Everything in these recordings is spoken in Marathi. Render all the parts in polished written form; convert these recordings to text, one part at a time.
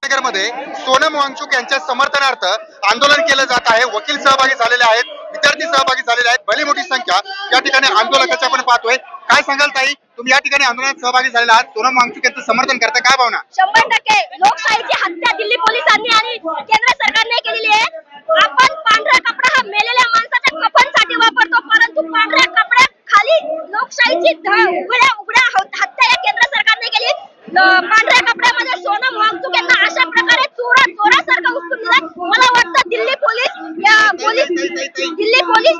मध्ये सोनम वांगचुक यांच्या समर्थनार्थ आंदोलन केलं जात आहे। वकील सहभागी झालेले आहेत, विद्यार्थी सहभागी झालेले आहेत, भली मोठी संख्या या ठिकाणी आंदोलकाची आपण पाहतोय। काय सांगाल ताई, तुम्ही या ठिकाणी आंदोलनात सहभागी झालेला आहात, सोनम वांगचुक यांचं समर्थन करता, काय भावना? 100% लोकशाहीची हत्या दिल्ली पोलिसांनी आणि केंद्र सरकारने केलेली आहे। आपण पांढरा कपडा हा मेलेल्या माणसाच्या कफनसाठी वापरतो, परंतु पांढऱ्या कपड्याखाली लोकशाहीची उघड्या हत्या या केंद्र सरकारने केली। पांढऱ्या कपड्यामध्ये सोनम वांगचुक यांना अशा प्रकारे चोरासारखं उचलून दिलं। मला वाटतं दिल्ली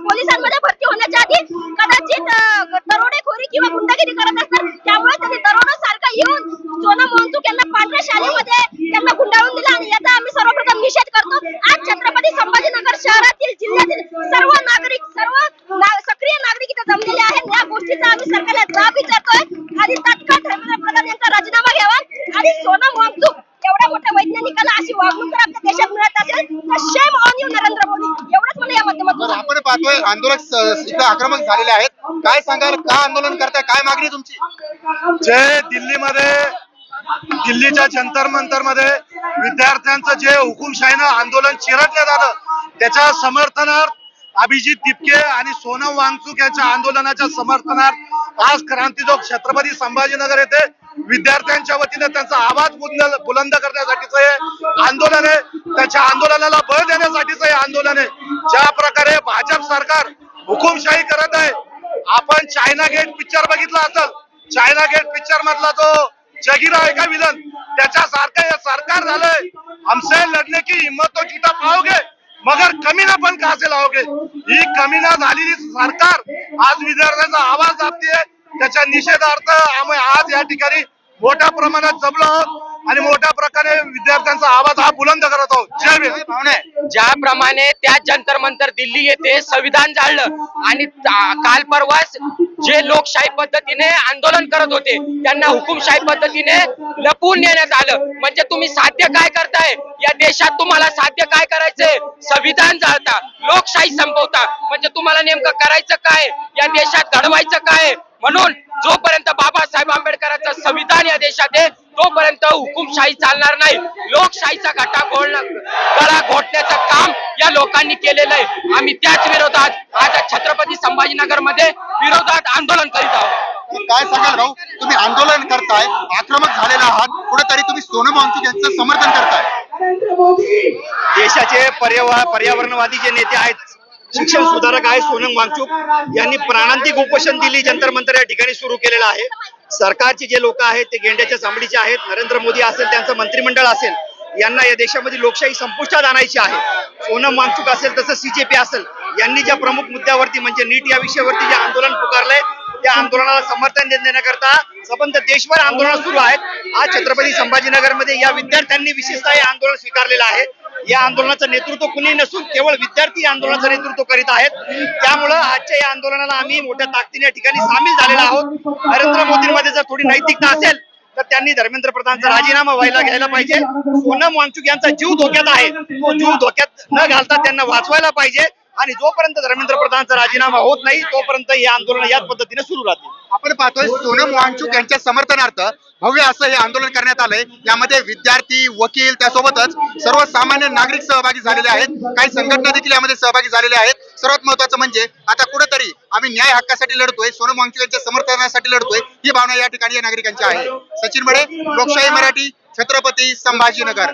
पोलिसांमध्ये भरती होण्याच्या आधी कदाचित दरोडेखोरी किंवा गुंडगिरी करत असतात, त्यामुळे त्यांनी दरोडेसारखं येऊन सोनम वांगचुक यांना पांढऱ्या शालीमध्ये त्यांना गुंडाळून दिला आणि याचा आम्ही सर्वप्रथम निषेध करतो। आज छत्रपती संभाजीनगर शहरातील जिल्ह्यातील सर्व नागरिक सक्रिय नागरिक इथे जमलेले आहेत। या गोष्टीचा आम्ही सरकारला जाब विचारतोय आणि तात्काळ धर्मेंद्र प्रधान यांचा राजीनामा घ्यावा आणि सोनम वांगचुक एवढ्या मोठ्या वैज्ञानिकाला अशी वागणूक जर आपल्या देशात मिळत असेल तर shame on you Narendra Modi, एवढंच मला या माध्यमातून। आपण पाहतोय आंदोलक इथं आक्रमक झालेले आहेत, काय सांगाल, का आंदोलन करताय, काय मागणी तुमची? जे दिल्लीच्या जंतर मंतर मध्ये विद्यार्थ्यांचं जे हुकुमशाहीनं आंदोलन चिरडण्यात आलं त्याच्या समर्थनार्थ अभिजित दिपके आणि सोनम वांगचुक यांच्या आंदोलनाच्या समर्थनार्थ आज क्रांतीचौक छत्रपती संभाजीनगर येथे विद्यार्थ्यांच्या वतीने त्यांचा आवाज बुलंद करण्यासाठीचं हे आंदोलन आहे। त्याच्या आंदोलनाला बळ देण्यासाठीचं हे आंदोलन आहे। ज्या प्रकारे भाजप सरकार हुकुमशाही करत आहे, आपण चायना गेट पिक्चर बघितला असेल, चायना गेट पिक्चर मधला जो जगीरा आहे का विलन, त्याच्यासारखं हे सरकार झालंय। हमसे लढने की हिम्मत तो जुटा पाओगे मगर कमीना पण का से लाओगे। ही कमीना झालेली सरकार आज विद्यार्थ्यांचा आवाज दाबतीये, त्याच्या निषेधार्थ आम्ही आज या ठिकाणी मोठ्या प्रमाणात जमलो आहोत आणि मोठ्या प्रकारे विद्यार्थ्यांचा आवाज हा बुलंद करत आहोत। जय भीम। ज्याप्रमाणे त्या जंतर मंतर दिल्ली येथे संविधान जाळलं आणि काल परवाच जे लोकशाही पद्धतीने आंदोलन करत होते त्यांना हुकुमशाही पद्धतीने लपवून नेण्यात आलं। म्हणजे तुम्ही साध्य काय करताय या देशात? तुम्हाला साध्य काय करायचंय? संविधान जाळता, लोकशाही संपवता, म्हणजे तुम्हाला नेमकं करायचं काय, या देशात घडवायचं काय? म्हणून जोपर्यंत बाबासाहेब आंबेडकरांचं संविधान या देशात आहे तोपर्यंत हुकुमशाही चालणार नाही। लोकशाहीचा गळा घोटण्याचं काम या लोकांनी केलेलं आहे। आम्ही त्याच विरोधात आज छत्रपती संभाजीनगर मध्ये विरोधात आंदोलन करीत आहोत। काय सांगाल भाऊ, तुम्ही आंदोलन करताय, आक्रमक झालेला आहात, कुठेतरी तुम्ही सोनम वांगचुक यांचं समर्थन करताय। देशाचे पर्यावरणवादी जे नेते आहेत, शिक्षण सुधारक आहे सोनम वांगचुक यांनी प्राणांतिक उपोषण दिल्ली जंतर मंतर या ठिकाणी सुरू केलेलं आहे। सरकारचे जे लोक आहेत ते गेंड्याच्या चामडीचे आहेत। नरेंद्र मोदी असेल, त्यांचं मंत्रिमंडळ असेल, यांना या देशामध्ये लोकशाही संपुष्टात आणायची आहे। सोनम वांगचुक असेल तसं CJP असेल, यांनी ज्या प्रमुख मुद्द्यावरती म्हणजे नीट या विषयावरती जे आंदोलन पुकारलंय त्या आंदोलनाला समर्थन देण्याकरता संबंध देशभर आंदोलन सुरू आहेत। आज छत्रपती संभाजीनगर मध्ये या विद्यार्थ्यांनी विशेषतः हे आंदोलन स्वीकारलेलं आहे। या आंदोलनाचं नेतृत्व कुणी नसून केवळ विद्यार्थी आंदोलनाचं नेतृत्व करीत आहेत। त्यामुळं आजच्या या आंदोलनाला आम्ही मोठ्या ताकदीने या ठिकाणी सामील झालेलो आहोत। नरेंद्र मोदींमध्ये जर थोडी नैतिकता असेल तर त्यांनी धर्मेंद्र प्रधानचा राजीनामा घ्यायला पाहिजे। सोनम वांगचुक यांचा जीव धोक्यात आहे, तो जीव धोक्यात न घालता त्यांना वाचवायला पाहिजे आणि जोपर्यंत धर्मेंद्र प्रधानचा राजीनामा होत नाही तोपर्यंत हे आंदोलन याच पद्धतीने सुरू राहतील। आपण पाहतोय सोनम वांगचुक यांच्या समर्थनार्थ भव्य असं हे आंदोलन करण्यात आलंय। यामध्ये विद्यार्थी, वकील, त्यासोबतच सर्वसामान्य नागरिक सहभागी झालेले आहेत, काही संघटना देखील यामध्ये सहभागी झालेल्या आहेत। सर्वात महत्वाचं म्हणजे आता कुठेतरी आम्ही न्याय हक्कासाठी लढतोय, सोनम वांगचुक यांच्या समर्थनासाठी लढतोय, ही भावना या ठिकाणी नागरिकांची आहे। सचिन बडे, लोकशाही मराठी, छत्रपती संभाजीनगर।